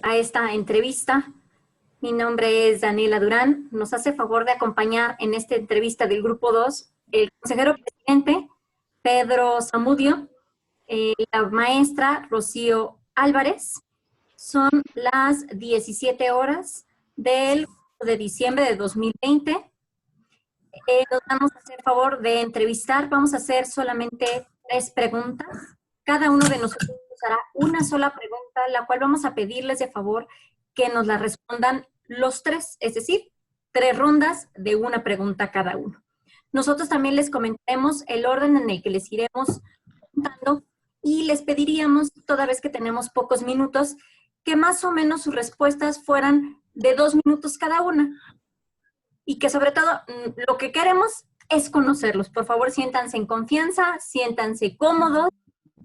A esta entrevista. Mi nombre es Daniela Durán. Nos hace favor de acompañar en esta entrevista del Grupo 2 el consejero presidente Pedro Zamudio, la maestra Rocío Álvarez. Son las 17 horas del de diciembre de 2020. Nos vamos a hacer favor de entrevistar. Vamos a hacer solamente 3 preguntas. Cada uno de nosotros hará una sola pregunta, la cual vamos a pedirles de favor que nos la respondan los 3, es decir, 3 rondas de una pregunta cada uno. Nosotros también les comentaremos el orden en el que les iremos preguntando y les pediríamos, toda vez que tenemos pocos minutos, que más o menos sus respuestas fueran de 2 minutos cada una. Y que sobre todo lo que queremos es conocerlos. Por favor, siéntanse en confianza, siéntanse cómodos.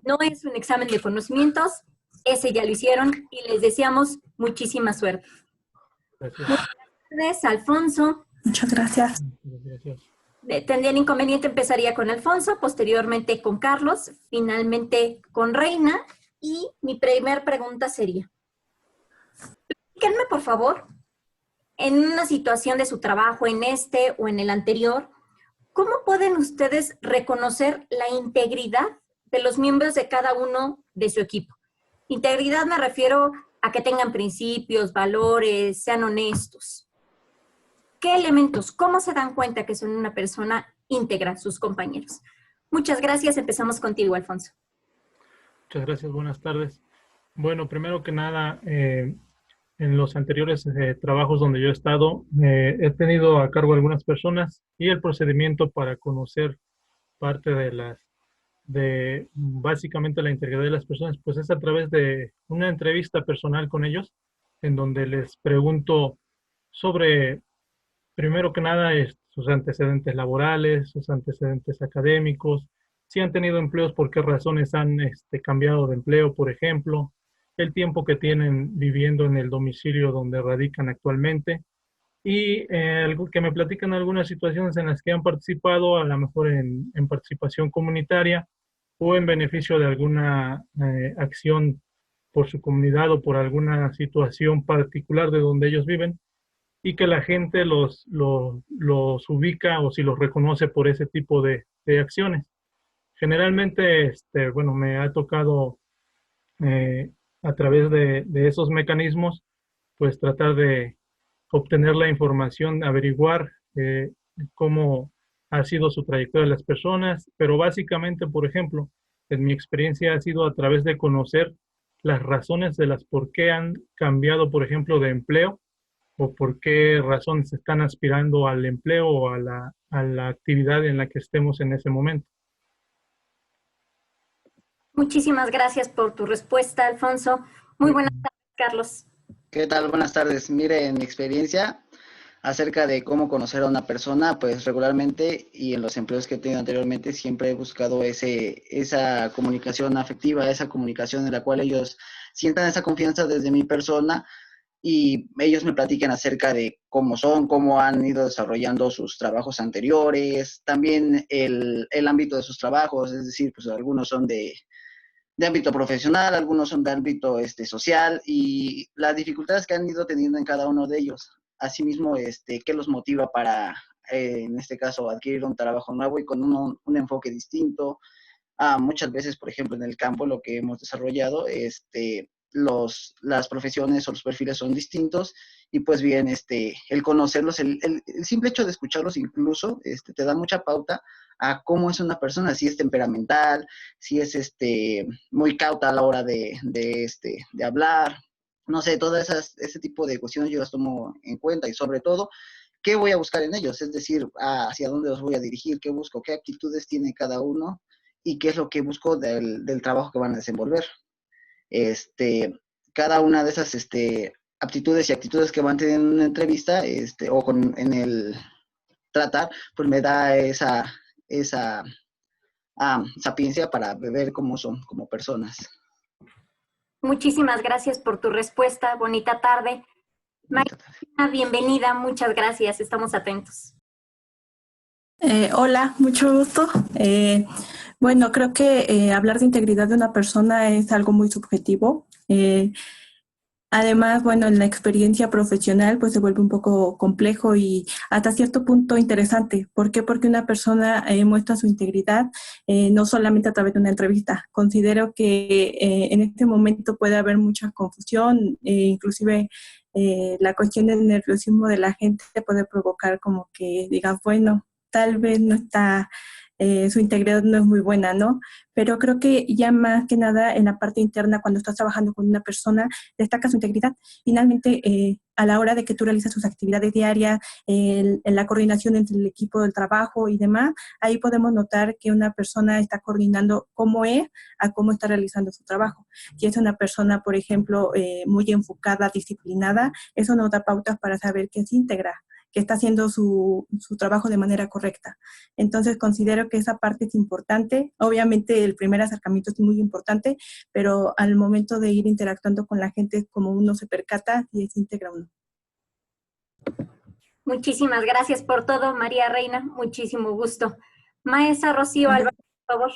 No es un examen de conocimientos, ese ya lo hicieron y les deseamos muchísima suerte. Gracias. Buenas tardes, Alfonso. Muchas gracias. Gracias. Tendría inconveniente, empezaría con Alfonso, posteriormente con Carlos, finalmente con Reina. Y mi primer pregunta sería, explíquenme por favor, en una situación de su trabajo, en este o en el anterior, ¿cómo pueden ustedes reconocer la integridad de los miembros de cada uno de su equipo? Integridad me refiero a que tengan principios, valores, sean honestos. ¿Qué elementos? ¿Cómo se dan cuenta que son una persona íntegra, sus compañeros? Muchas gracias. Empezamos contigo, Alfonso. Muchas gracias. Buenas tardes. Bueno, primero que nada, en los anteriores trabajos donde yo he estado, he tenido a cargo algunas personas y el procedimiento para conocer parte de básicamente la integridad de las personas, pues es a través de una entrevista personal con ellos, en donde les pregunto sobre, primero que nada, sus antecedentes laborales, sus antecedentes académicos, si han tenido empleos, por qué razones han cambiado de empleo, por ejemplo, el tiempo que tienen viviendo en el domicilio donde radican actualmente, y que me platican algunas situaciones en las que han participado, a lo mejor en participación comunitaria o en beneficio de alguna acción por su comunidad o por alguna situación particular de donde ellos viven, y que la gente los ubica o si los reconoce por ese tipo de acciones. Generalmente, bueno, me ha tocado a través de esos mecanismos, pues tratar de obtener la información, averiguar cómo ha sido su trayectoria de las personas, pero básicamente, por ejemplo, en mi experiencia ha sido a través de conocer las razones de las por qué han cambiado, por ejemplo, de empleo o por qué razones están aspirando al empleo o a la actividad en la que estemos en ese momento. Muchísimas gracias por tu respuesta, Alfonso. Muy buenas tardes, Carlos. ¿Qué tal? Buenas tardes. Mire, en mi experiencia acerca de cómo conocer a una persona, pues regularmente y en los empleos que he tenido anteriormente siempre he buscado esa comunicación afectiva, esa comunicación en la cual ellos sientan esa confianza desde mi persona y ellos me platiquen acerca de cómo son, cómo han ido desarrollando sus trabajos anteriores, también el ámbito de sus trabajos, es decir, pues algunos son de ámbito profesional, algunos son de ámbito social y las dificultades que han ido teniendo en cada uno de ellos. Asimismo, qué los motiva para, en este caso, adquirir un trabajo nuevo y con un enfoque distinto. Muchas veces, por ejemplo, en el campo, lo que hemos desarrollado, las profesiones o los perfiles son distintos y pues bien, el conocerlos, el simple hecho de escucharlos incluso, te da mucha pauta a cómo es una persona, si es temperamental, si es muy cauta a la hora de hablar, no sé, todas ese tipo de cuestiones yo las tomo en cuenta y sobre todo, ¿qué voy a buscar en ellos? Es decir, hacia dónde los voy a dirigir, qué busco, qué actitudes tiene cada uno y qué es lo que busco del trabajo que van a desenvolver. Cada una de esas aptitudes y actitudes que van teniendo en una entrevista o en el tratar, pues me da esa sapiencia para ver cómo son como personas. Muchísimas gracias por tu respuesta. Bonita tarde. Marina, bienvenida. Muchas gracias. Estamos atentos. Hola, mucho gusto. Bueno, creo que hablar de integridad de una persona es algo muy subjetivo. Además, bueno, en la experiencia profesional pues se vuelve un poco complejo y hasta cierto punto interesante. ¿Por qué? Porque una persona muestra su integridad no solamente a través de una entrevista. Considero que en este momento puede haber mucha confusión, inclusive la cuestión del nerviosismo de la gente puede provocar como que digan, bueno, tal vez no está, su integridad no es muy buena, ¿no? Pero creo que ya más que nada en la parte interna, cuando estás trabajando con una persona, destaca su integridad. Finalmente, a la hora de que tú realizas sus actividades diarias, en la coordinación entre el equipo del trabajo y demás, ahí podemos notar que una persona está coordinando cómo es a cómo está realizando su trabajo. Si es una persona, por ejemplo, muy enfocada, disciplinada, eso nos da pautas para saber que es íntegra, que está haciendo su trabajo de manera correcta. Entonces, considero que esa parte es importante. Obviamente, el primer acercamiento es muy importante, pero al momento de ir interactuando con la gente, como uno se percata y es íntegra uno. Muchísimas gracias por todo, María Reina. Muchísimo gusto. Maestra Rocío Álvarez, por favor.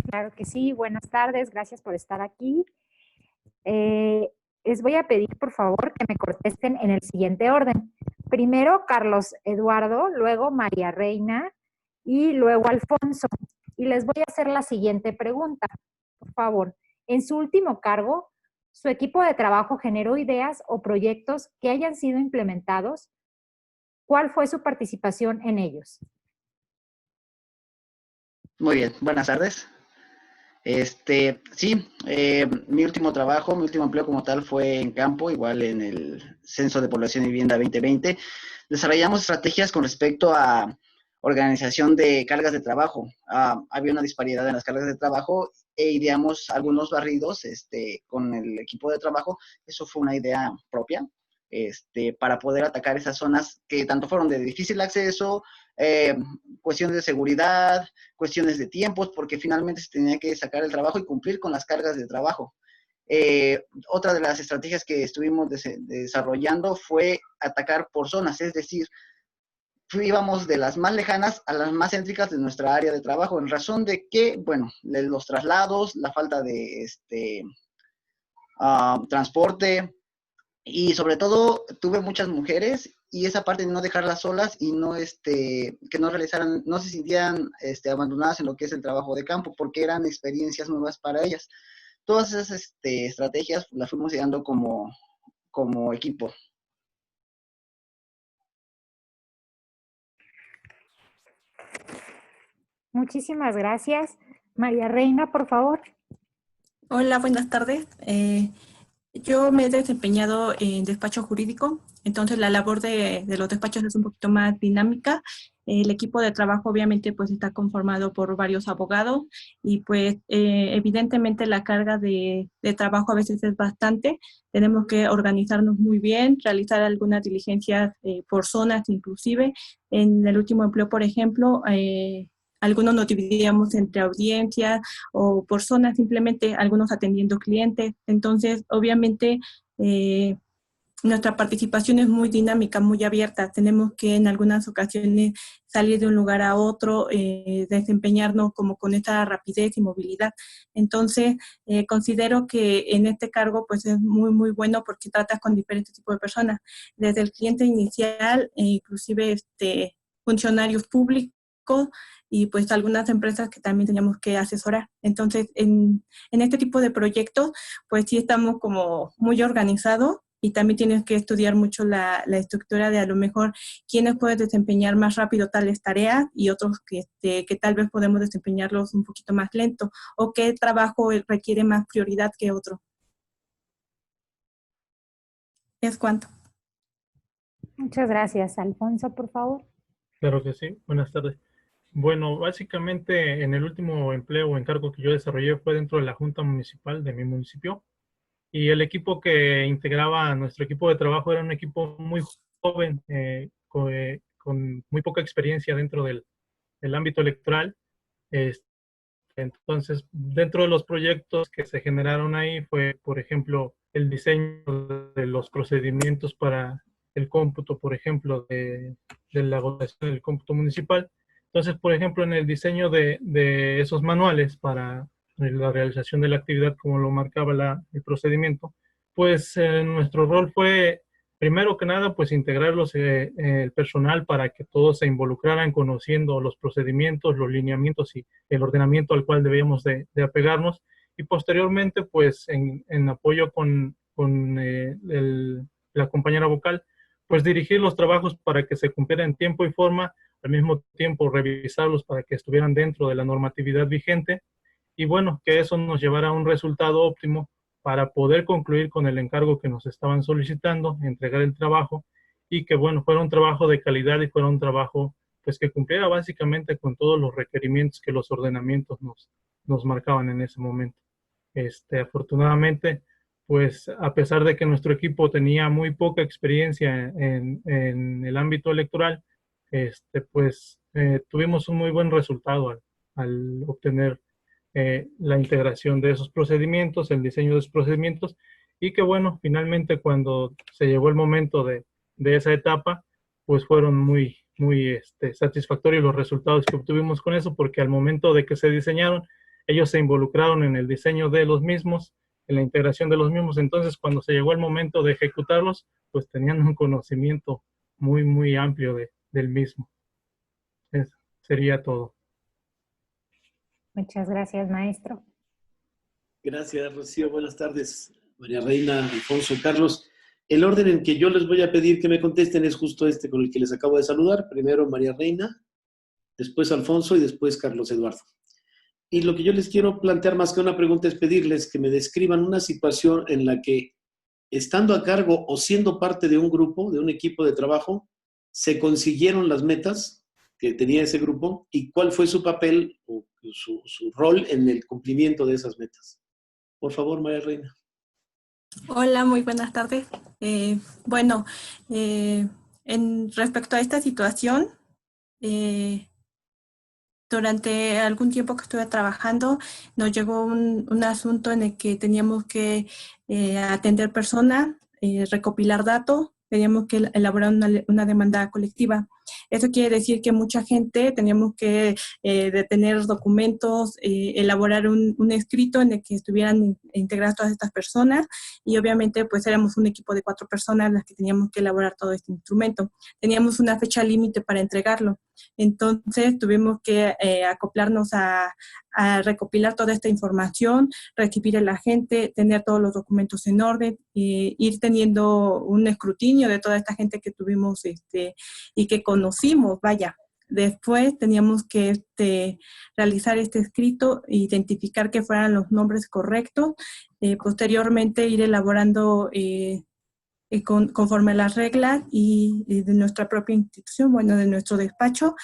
Claro que sí, buenas tardes, gracias por estar aquí. Les voy a pedir, por favor, que me contesten en el siguiente orden. Primero Carlos Eduardo, luego María Reina y luego Alfonso. Y les voy a hacer la siguiente pregunta, por favor. En su último cargo, ¿su equipo de trabajo generó ideas o proyectos que hayan sido implementados? ¿Cuál fue su participación en ellos? Muy bien, buenas tardes. Sí, mi último trabajo, mi último empleo como tal fue en campo, igual en el Censo de Población y Vivienda 2020. Desarrollamos estrategias con respecto a organización de cargas de trabajo. Había una disparidad en las cargas de trabajo e ideamos algunos barridos con el equipo de trabajo. Eso fue una idea propia, para poder atacar esas zonas que tanto fueron de difícil acceso, cuestiones de seguridad, cuestiones de tiempos, porque finalmente se tenía que sacar el trabajo y cumplir con las cargas de trabajo. Otra de las estrategias que estuvimos desarrollando fue atacar por zonas, es decir, íbamos de las más lejanas a las más céntricas de nuestra área de trabajo, en razón de que, bueno, los traslados, la falta de transporte, y sobre todo tuve muchas mujeres y esa parte de no dejarlas solas y no que no realizaran, no se sintieran abandonadas en lo que es el trabajo de campo, porque eran experiencias nuevas para ellas. Todas esas estrategias las fuimos llegando como equipo. Muchísimas gracias. María Reina, por favor. Hola, buenas tardes. Yo me he desempeñado en despacho jurídico, entonces la labor de los despachos es un poquito más dinámica. El equipo de trabajo obviamente pues está conformado por varios abogados y pues evidentemente la carga de trabajo a veces es bastante. Tenemos que organizarnos muy bien, realizar algunas diligencias por zonas inclusive. En el último empleo, por ejemplo, algunos nos dividíamos entre audiencias o por zonas, simplemente algunos atendiendo clientes. Entonces, obviamente, nuestra participación es muy dinámica, muy abierta. Tenemos que en algunas ocasiones salir de un lugar a otro, desempeñarnos como con esta rapidez y movilidad. Entonces, considero que en este cargo pues es muy, muy bueno porque tratas con diferentes tipos de personas, desde el cliente inicial, inclusive funcionarios públicos, y pues algunas empresas que también teníamos que asesorar. Entonces, en este tipo de proyectos, pues sí estamos como muy organizados y también tienes que estudiar mucho la estructura de a lo mejor quiénes pueden desempeñar más rápido tales tareas y otros que tal vez podemos desempeñarlos un poquito más lento o qué trabajo requiere más prioridad que otro. ¿Es cuánto? Muchas gracias. Alfonso, por favor. Claro que sí. Buenas tardes. Bueno, básicamente en el último empleo o encargo que yo desarrollé fue dentro de la Junta Municipal de mi municipio y el equipo que integraba nuestro equipo de trabajo era un equipo muy joven, con muy poca experiencia dentro del ámbito electoral. Entonces, dentro de los proyectos que se generaron ahí fue, por ejemplo, el diseño de los procedimientos para el cómputo, por ejemplo, de la votación del cómputo municipal. Entonces, por ejemplo, en el diseño de esos manuales para la realización de la actividad como lo marcaba el procedimiento, pues nuestro rol fue, primero que nada, pues integrar el personal para que todos se involucraran conociendo los procedimientos, los lineamientos y el ordenamiento al cual debíamos de apegarnos. Y posteriormente, pues en apoyo con la compañera vocal, pues dirigir los trabajos para que se cumplieran en tiempo y forma, al mismo tiempo revisarlos para que estuvieran dentro de la normatividad vigente y bueno, que eso nos llevara a un resultado óptimo para poder concluir con el encargo que nos estaban solicitando, entregar el trabajo y que bueno, fuera un trabajo de calidad y fuera un trabajo pues que cumpliera básicamente con todos los requerimientos que los ordenamientos nos marcaban en ese momento. Afortunadamente, pues a pesar de que nuestro equipo tenía muy poca experiencia en el ámbito electoral, pues tuvimos un muy buen resultado al obtener la integración de esos procedimientos, el diseño de esos procedimientos, y que bueno, finalmente cuando se llegó el momento de esa etapa, pues fueron muy satisfactorios los resultados que obtuvimos con eso, porque al momento de que se diseñaron, ellos se involucraron en el diseño de los mismos, en la integración de los mismos, entonces cuando se llegó el momento de ejecutarlos, pues tenían un conocimiento muy amplio del mismo. Eso sería todo. Muchas gracias, maestro. Gracias, Rocío. Buenas tardes, María Reina, Alfonso, Carlos. El orden en que yo les voy a pedir que me contesten es justo este con el que les acabo de saludar. Primero María Reina, después Alfonso y después Carlos Eduardo. Y lo que yo les quiero plantear más que una pregunta es pedirles que me describan una situación en la que, estando a cargo o siendo parte de un grupo, de un equipo de trabajo, se consiguieron las metas que tenía ese grupo y cuál fue su papel o su rol en el cumplimiento de esas metas. Por favor, María Reina. Hola, muy buenas tardes. Respecto a esta situación, durante algún tiempo que estuve trabajando, nos llegó un asunto en el que teníamos que atender personas, recopilar datos, teníamos que elaborar una demanda colectiva. Eso quiere decir que mucha gente teníamos que detener documentos, elaborar un escrito en el que estuvieran integradas todas estas personas y obviamente pues éramos un equipo de 4 personas las que teníamos que elaborar todo este instrumento. Teníamos una fecha límite para entregarlo. Entonces tuvimos que acoplarnos a recopilar toda esta información, recibir a la gente, tener todos los documentos en orden, ir teniendo un escrutinio de toda esta gente que tuvimos y que conocimos, vaya. Después teníamos que realizar este escrito, identificar que fueran los nombres correctos, posteriormente ir elaborando conforme a las reglas y de nuestra propia institución, bueno, de nuestro despacho,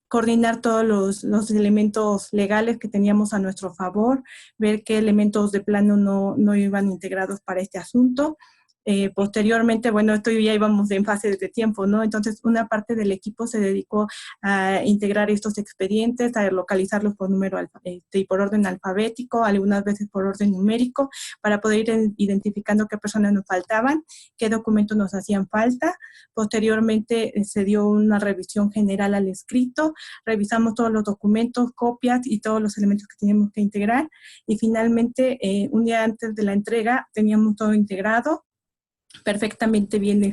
coordinar todos los elementos legales que teníamos a nuestro favor, ver qué elementos de plano no iban integrados para este asunto. Posteriormente, bueno, esto ya íbamos en fase de tiempo, ¿no? Entonces, una parte del equipo se dedicó a integrar estos expedientes, a localizarlos por número y por orden alfabético, algunas veces por orden numérico, para poder ir identificando qué personas nos faltaban, qué documentos nos hacían falta. Posteriormente, se dio una revisión general al escrito, revisamos todos los documentos, copias y todos los elementos que teníamos que integrar. Y finalmente, un día antes de la entrega, teníamos todo integrado, perfectamente bien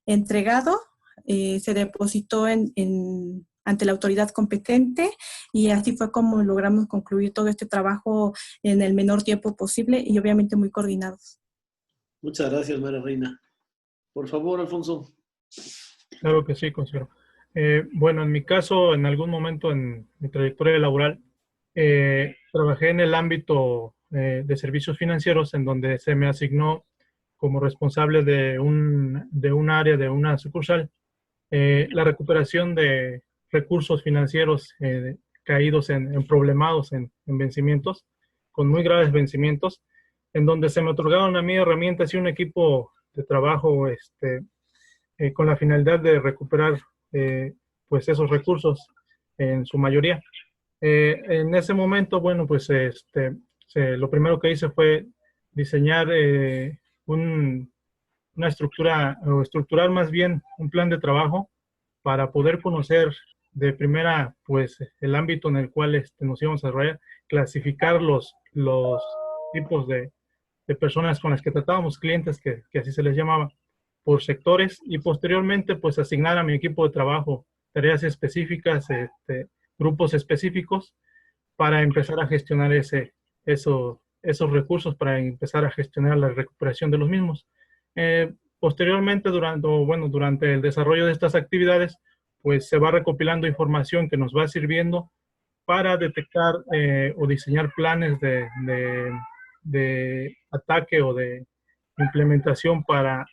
entregado, se depositó ante la autoridad competente y así fue como logramos concluir todo este trabajo en el menor tiempo posible y obviamente muy coordinados. Muchas gracias, María Reina. Por favor, Alfonso. Claro que sí, consejero. Bueno, en mi caso, en algún momento en mi trayectoria laboral, trabajé en el ámbito de servicios financieros en donde se me asignó como responsable de un área, de una sucursal, la recuperación de recursos financieros caídos problemados en vencimientos, con muy graves vencimientos, en donde se me otorgaron a mí herramientas y un equipo de trabajo con la finalidad de recuperar pues esos recursos en su mayoría. En ese momento, bueno, pues lo primero que hice fue diseñar una estructura, o estructurar más bien un plan de trabajo para poder conocer de primera, pues, el ámbito en el cual nos íbamos a desarrollar clasificar los tipos de personas con las que tratábamos, clientes que así se les llamaba, por sectores, y posteriormente pues asignar a mi equipo de trabajo tareas específicas, grupos específicos para empezar a gestionar esos recursos, para empezar a gestionar la recuperación de los mismos. Posteriormente, durante el desarrollo de estas actividades, pues se va recopilando información que nos va sirviendo para detectar o diseñar planes de ataque o de implementación para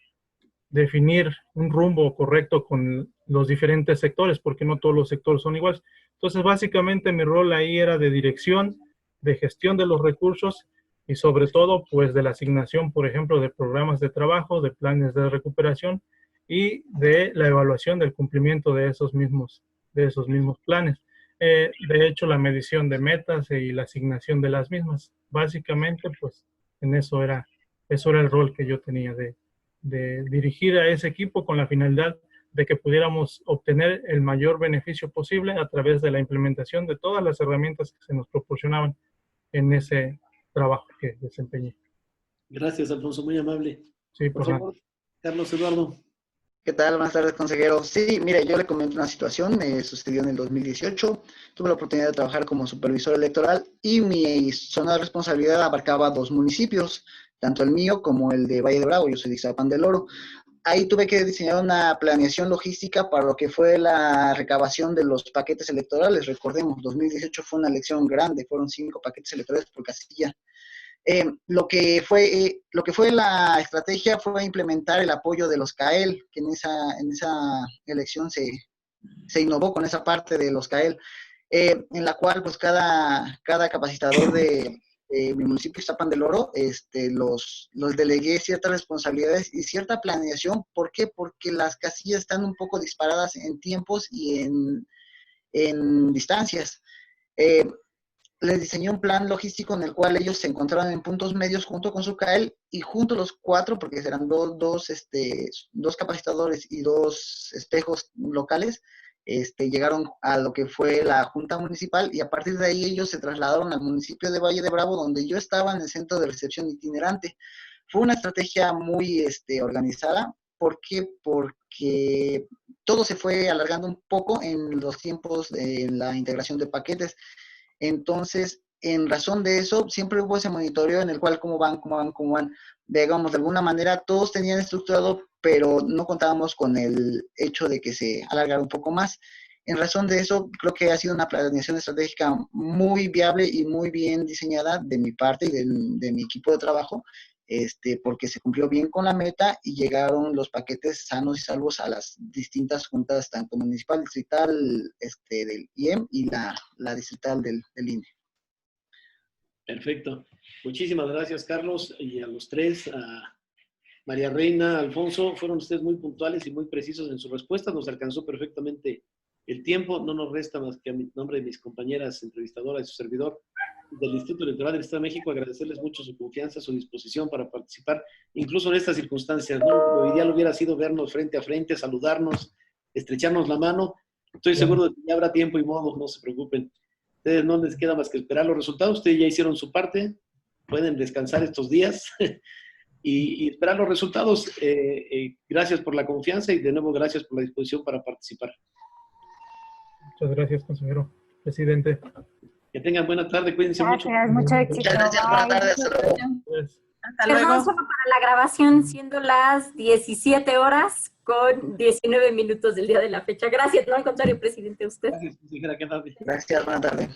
definir un rumbo correcto con los diferentes sectores, porque no todos los sectores son iguales. Entonces, básicamente mi rol ahí era de dirección, de gestión de los recursos y sobre todo, pues, de la asignación, por ejemplo, de programas de trabajo, de planes de recuperación y de la evaluación del cumplimiento de esos mismos planes. De hecho, la medición de metas y la asignación de las mismas. Básicamente, pues, en eso era el rol que yo tenía de dirigir a ese equipo con la finalidad de que pudiéramos obtener el mayor beneficio posible a través de la implementación de todas las herramientas que se nos proporcionaban en ese trabajo que desempeñé. Gracias, Alfonso, muy amable. Sí, por favor, Carlos Eduardo. ¿Qué tal? Buenas tardes, consejero. Sí, mire, yo le comento una situación, me sucedió en el 2018. Tuve la oportunidad de trabajar como supervisor electoral y mi zona de responsabilidad abarcaba 2 municipios, tanto el mío como el de Valle de Bravo. Yo soy de Ixtapan del Oro. Ahí tuve que diseñar una planeación logística para lo que fue la recabación de los paquetes electorales. Recordemos, 2018 fue una elección grande, fueron 5 paquetes electorales por casilla. Lo que fue la estrategia fue implementar el apoyo de los CAEL, que en esa elección se innovó con esa parte de los CAEL, en la cual pues cada capacitador de mi municipio, Ixtapan del Oro, los delegué ciertas responsabilidades y cierta planeación. ¿Por qué? Porque las casillas están un poco disparadas en tiempos y en distancias. Les diseñé un plan logístico en el cual ellos se encontraban en puntos medios junto con su CAEL y junto los 4, porque serán dos capacitadores y 2 espejos locales, llegaron a lo que fue la Junta Municipal y a partir de ahí ellos se trasladaron al municipio de Valle de Bravo, donde yo estaba en el centro de recepción itinerante. Fue una estrategia muy organizada. ¿Por qué? Porque todo se fue alargando un poco en los tiempos de la integración de paquetes. Entonces, en razón de eso, siempre hubo ese monitoreo en el cual cómo van. Digamos, de alguna manera, todos tenían estructurado, pero no contábamos con el hecho de que se alargara un poco más. En razón de eso, creo que ha sido una planeación estratégica muy viable y muy bien diseñada de mi parte y de mi equipo de trabajo, porque se cumplió bien con la meta y llegaron los paquetes sanos y salvos a las distintas juntas, tanto municipal, distrital, del IEM y la distrital del INE. Perfecto. Muchísimas gracias, Carlos, y a los 3, a María Reina, Alfonso, fueron ustedes muy puntuales y muy precisos en sus respuestas. Nos alcanzó perfectamente el tiempo. No nos resta más que a nombre de mis compañeras entrevistadoras y su servidor del Instituto Electoral del Estado de México, agradecerles mucho su confianza, su disposición para participar, incluso en estas circunstancias, ¿no? Lo ideal hubiera sido vernos frente a frente, saludarnos, estrecharnos la mano. Estoy seguro de que ya habrá tiempo y modo, no se preocupen. Ustedes no les queda más que esperar los resultados. Ustedes ya hicieron su parte, pueden descansar estos días y esperar los resultados. Gracias por la confianza y de nuevo gracias por la disposición para participar. Muchas gracias, consejero presidente. Que tengan buena tarde, cuídense mucho. Gracias, mucho éxito. Muchas gracias, buenas tardes. Hasta luego. Pues, Hasta Perdón, luego. solo para la grabación, siendo las 17 horas con 19 minutos del día de la fecha. Gracias, no al contrario, presidente, usted. Gracias, consejera, que tarde. Gracias, buenas tardes.